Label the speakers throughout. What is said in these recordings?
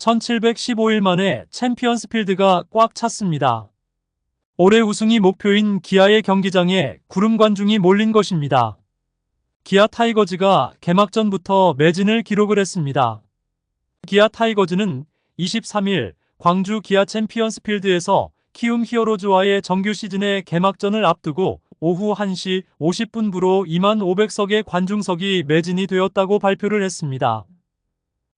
Speaker 1: 1715일 만에 챔피언스필드가 꽉 찼습니다. 올해 우승이 목표인 기아의 경기장에 구름 관중이 몰린 것입니다. 기아 타이거즈가 개막전부터 매진을 기록을 했습니다. 기아 타이거즈는 23일 광주 기아 챔피언스필드에서 키움 히어로즈와의 정규 시즌의 개막전을 앞두고 오후 1시 50분부로 25,500석의 관중석이 매진이 되었다고 발표를 했습니다.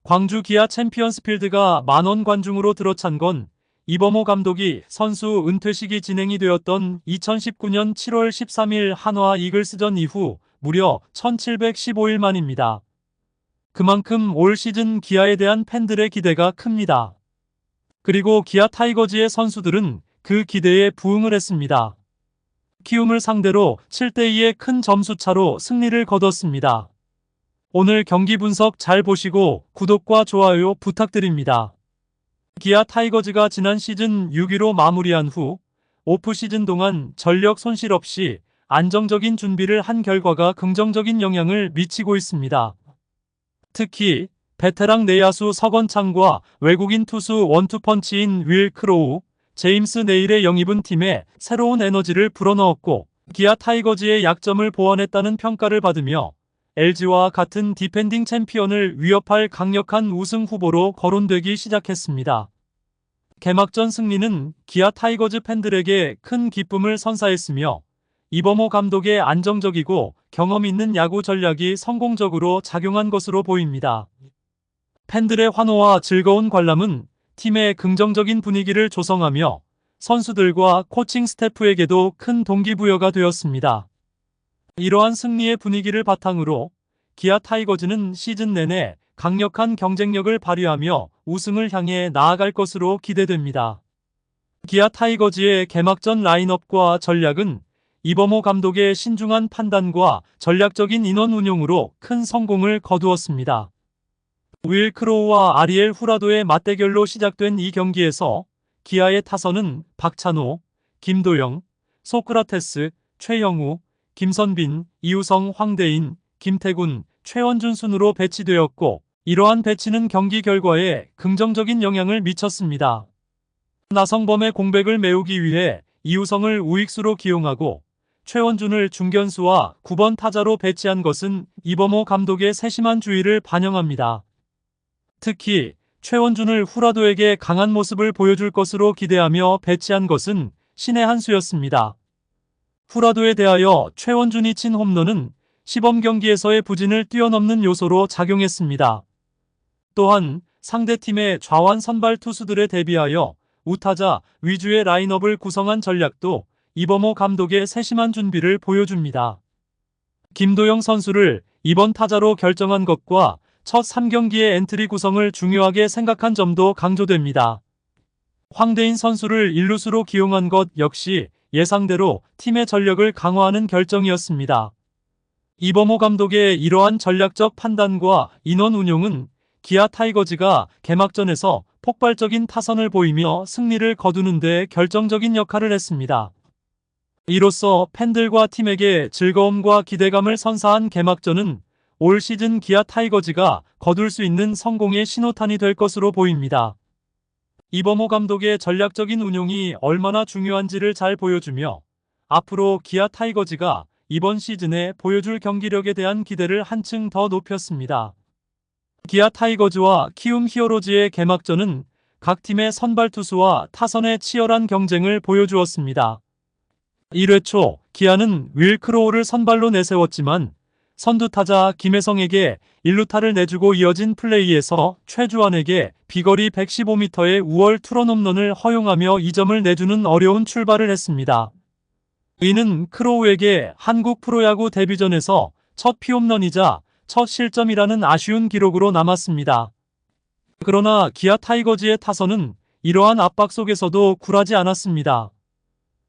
Speaker 1: 광주 기아 챔피언스필드가 만원 관중으로 들어찬 건 이범호 감독이 선수 은퇴식이 진행이 되었던 2019년 7월 13일 한화 이글스전 이후 무려 1715일 만입니다. 그만큼 올 시즌 기아에 대한 팬들의 기대가 큽니다. 그리고 기아 타이거즈의 선수들은 그 기대에 부응을 했습니다. 키움을 상대로 7대2의 큰 점수차로 승리를 거뒀습니다. 오늘 경기 분석 잘 보시고 구독과 좋아요 부탁드립니다. 기아 타이거즈가 지난 시즌 6위로 마무리한 후 오프 시즌 동안 전력 손실 없이 안정적인 준비를 한 결과가 긍정적인 영향을 미치고 있습니다. 특히 베테랑 내야수 석원창과 외국인 투수 원투펀치인 윌 크로우, 제임스 네일의 영입은 팀에 새로운 에너지를 불어넣었고 기아 타이거즈의 약점을 보완했다는 평가를 받으며 LG와 같은 디펜딩 챔피언을 위협할 강력한 우승 후보로 거론되기 시작했습니다. 개막전 승리는 기아 타이거즈 팬들에게 큰 기쁨을 선사했으며 이범호 감독의 안정적이고 경험 있는 야구 전략이 성공적으로 작용한 것으로 보입니다. 팬들의 환호와 즐거운 관람은 팀의 긍정적인 분위기를 조성하며 선수들과 코칭 스태프에게도 큰 동기부여가 되었습니다. 이러한 승리의 분위기를 바탕으로 기아 타이거즈는 시즌 내내 강력한 경쟁력을 발휘하며 우승을 향해 나아갈 것으로 기대됩니다. 기아 타이거즈의 개막전 라인업과 전략은 이범호 감독의 신중한 판단과 전략적인 인원 운용으로 큰 성공을 거두었습니다. 윌 크로우와 아리엘 후라도의 맞대결로 시작된 이 경기에서 기아의 타선은 박찬호, 김도영, 소크라테스, 최영우, 김선빈, 이우성, 황대인, 김태군, 최원준 순으로 배치되었고 이러한 배치는 경기 결과에 긍정적인 영향을 미쳤습니다. 나성범의 공백을 메우기 위해 이우성을 우익수로 기용하고 최원준을 중견수와 9번 타자로 배치한 것은 이범호 감독의 세심한 주의를 반영합니다. 특히 최원준을 후라도에게 강한 모습을 보여줄 것으로 기대하며 배치한 것은 신의 한 수였습니다. 후라도에 대하여 최원준이 친 홈런은 시범 경기에서의 부진을 뛰어넘는 요소로 작용했습니다. 또한 상대팀의 좌완 선발 투수들에 대비하여 우타자 위주의 라인업을 구성한 전략도 이범호 감독의 세심한 준비를 보여줍니다. 김도영 선수를 2번 타자로 결정한 것과 첫 3경기의 엔트리 구성을 중요하게 생각한 점도 강조됩니다. 황대인 선수를 1루수로 기용한 것 역시 예상대로 팀의 전력을 강화하는 결정이었습니다. 이범호 감독의 이러한 전략적 판단과 인원 운용은 기아 타이거즈가 개막전에서 폭발적인 타선을 보이며 승리를 거두는 데 결정적인 역할을 했습니다. 이로써 팬들과 팀에게 즐거움과 기대감을 선사한 개막전은 올 시즌 기아 타이거즈가 거둘 수 있는 성공의 신호탄이 될 것으로 보입니다. 이범호 감독의 전략적인 운용이 얼마나 중요한지를 잘 보여주며 앞으로 기아 타이거즈가 이번 시즌에 보여줄 경기력에 대한 기대를 한층 더 높였습니다. 기아 타이거즈와 키움 히어로즈의 개막전은 각 팀의 선발 투수와 타선의 치열한 경쟁을 보여주었습니다. 1회 초 기아는 윌 크로우를 선발로 내세웠지만 선두타자 김혜성에게 1루타를 내주고 이어진 플레이에서 최주환에게 비거리 115m의 우월 투런 홈런을 허용하며 2점을 내주는 어려운 출발을 했습니다. 이는 크로우에게 한국 프로야구 데뷔전에서 첫 피홈런이자 첫 실점이라는 아쉬운 기록으로 남았습니다. 그러나 기아 타이거즈의 타선은 이러한 압박 속에서도 굴하지 않았습니다.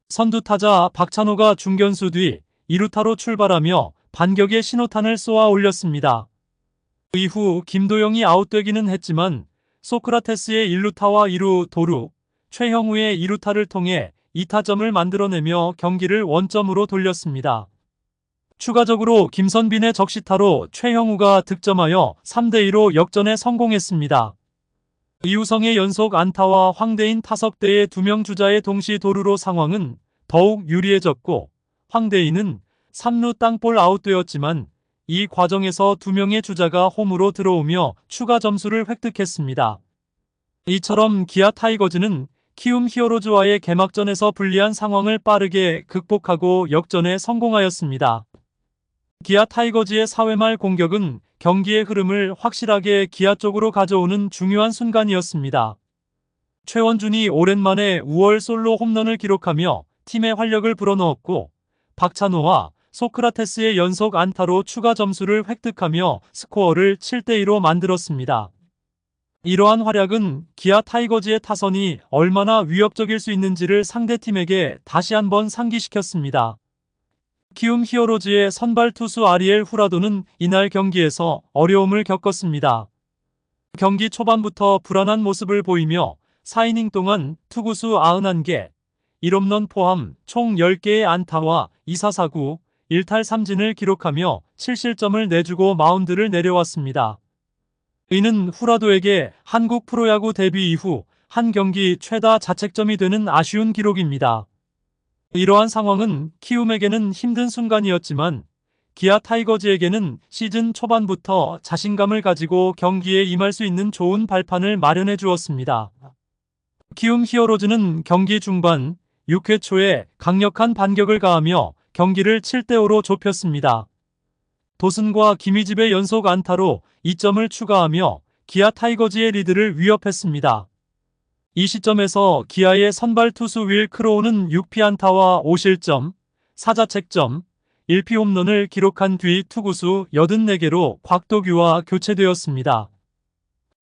Speaker 1: 선두타자 박찬호가 중견수 뒤 2루타로 출발하며 반격의 신호탄을 쏘아 올렸습니다. 이후 김도영이 아웃되기는 했지만 소크라테스의 1루타와 2루 도루, 최형우의 2루타를 통해 2타점을 만들어내며 경기를 원점으로 돌렸습니다. 추가적으로 김선빈의 적시타로 최형우가 득점하여 3대2로 역전에 성공했습니다. 이우성의 연속 안타와 황대인 타석대의 2명 주자의 동시 도루로 상황은 더욱 유리해졌고 황대인은 3루 땅볼 아웃되었지만 이 과정에서 2명의 주자가 홈으로 들어오며 추가 점수를 획득했습니다. 이처럼 기아 타이거즈는 키움 히어로즈와의 개막전에서 불리한 상황을 빠르게 극복하고 역전에 성공하였습니다. 기아 타이거즈의 4회 말 공격은 경기의 흐름을 확실하게 기아 쪽으로 가져오는 중요한 순간이었습니다. 최원준이 오랜만에 5월 솔로 홈런을 기록하며 팀의 활력을 불어넣었고 박찬호와 소크라테스의 연속 안타로 추가 점수를 획득하며 스코어를 7대2로 만들었습니다. 이러한 활약은 기아 타이거즈의 타선이 얼마나 위협적일 수 있는지를 상대팀에게 다시 한번 상기시켰습니다. 키움 히어로즈의 선발 투수 아리엘 후라도는 이날 경기에서 어려움을 겪었습니다. 경기 초반부터 불안한 모습을 보이며 4이닝 동안 투구수 91개, 1홈런 포함 총 10개의 안타와 2사사구, 1탈 3진을 기록하며 7실점을 내주고 마운드를 내려왔습니다. 이는 후라도에게 한국 프로야구 데뷔 이후 한 경기 최다 자책점이 되는 아쉬운 기록입니다. 이러한 상황은 키움에게는 힘든 순간이었지만 기아 타이거즈에게는 시즌 초반부터 자신감을 가지고 경기에 임할 수 있는 좋은 발판을 마련해 주었습니다. 키움 히어로즈는 경기 중반 6회 초에 강력한 반격을 가하며 경기를 7대5로 좁혔습니다. 도슨과 김희집의 연속 안타로 2점을 추가하며 기아 타이거즈의 리드를 위협했습니다. 이 시점에서 기아의 선발 투수 윌 크로우는 6피안타와 5실점, 4자책점, 1피 홈런을 기록한 뒤 투구수 84개로 곽도규와 교체되었습니다.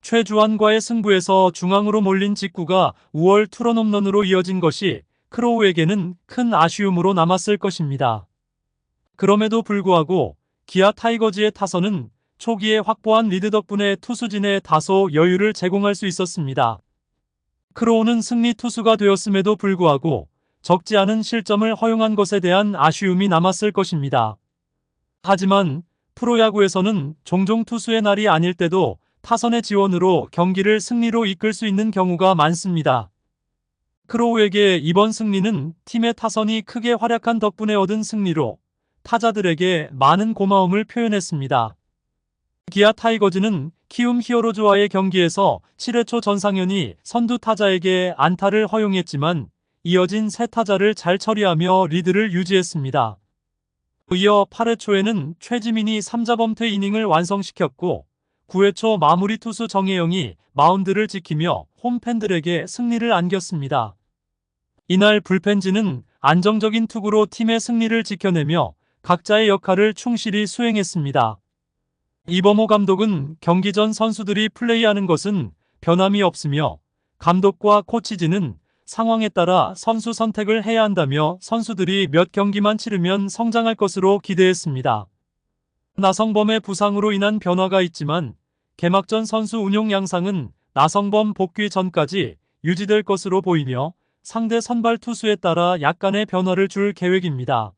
Speaker 1: 최주환과의 승부에서 중앙으로 몰린 직구가 5월 투런 홈런으로 이어진 것이 크로우에게는 큰 아쉬움으로 남았을 것입니다. 그럼에도 불구하고 기아 타이거즈의 타선은 초기에 확보한 리드 덕분에 투수진에 다소 여유를 제공할 수 있었습니다. 크로우는 승리 투수가 되었음에도 불구하고 적지 않은 실점을 허용한 것에 대한 아쉬움이 남았을 것입니다. 하지만 프로야구에서는 종종 투수의 날이 아닐 때도 타선의 지원으로 경기를 승리로 이끌 수 있는 경우가 많습니다. 크로우에게 이번 승리는 팀의 타선이 크게 활약한 덕분에 얻은 승리로 타자들에게 많은 고마움을 표현했습니다. 기아 타이거즈는 키움 히어로즈와의 경기에서 7회 초 전상현이 선두 타자에게 안타를 허용했지만 이어진 세 타자를 잘 처리하며 리드를 유지했습니다. 이어 8회 초에는 최지민이 3자범퇴 이닝을 완성시켰고 9회 초 마무리 투수 정혜영이 마운드를 지키며 홈팬들에게 승리를 안겼습니다. 이날 불펜진은 안정적인 투구로 팀의 승리를 지켜내며 각자의 역할을 충실히 수행했습니다. 이범호 감독은 경기 전 선수들이 플레이하는 것은 변함이 없으며 감독과 코치진은 상황에 따라 선수 선택을 해야 한다며 선수들이 몇 경기만 치르면 성장할 것으로 기대했습니다. 나성범의 부상으로 인한 변화가 있지만 개막전 선수 운용 양상은 나성범 복귀 전까지 유지될 것으로 보이며 상대 선발 투수에 따라 약간의 변화를 줄 계획입니다.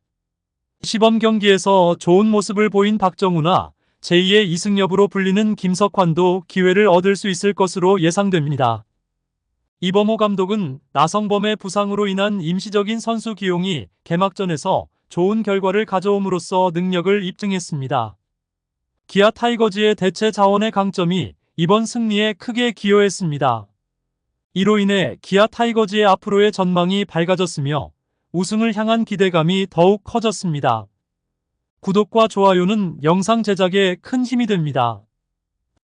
Speaker 1: 시범 경기에서 좋은 모습을 보인 박정우나 제2의 이승엽으로 불리는 김석환도 기회를 얻을 수 있을 것으로 예상됩니다. 이범호 감독은 나성범의 부상으로 인한 임시적인 선수 기용이 개막전에서 좋은 결과를 가져옴으로써 능력을 입증했습니다. 기아 타이거즈의 대체 자원의 강점이 이번 승리에 크게 기여했습니다. 이로 인해 기아 타이거즈의 앞으로의 전망이 밝아졌으며 우승을 향한 기대감이 더욱 커졌습니다. 구독과 좋아요는 영상 제작에 큰 힘이 됩니다.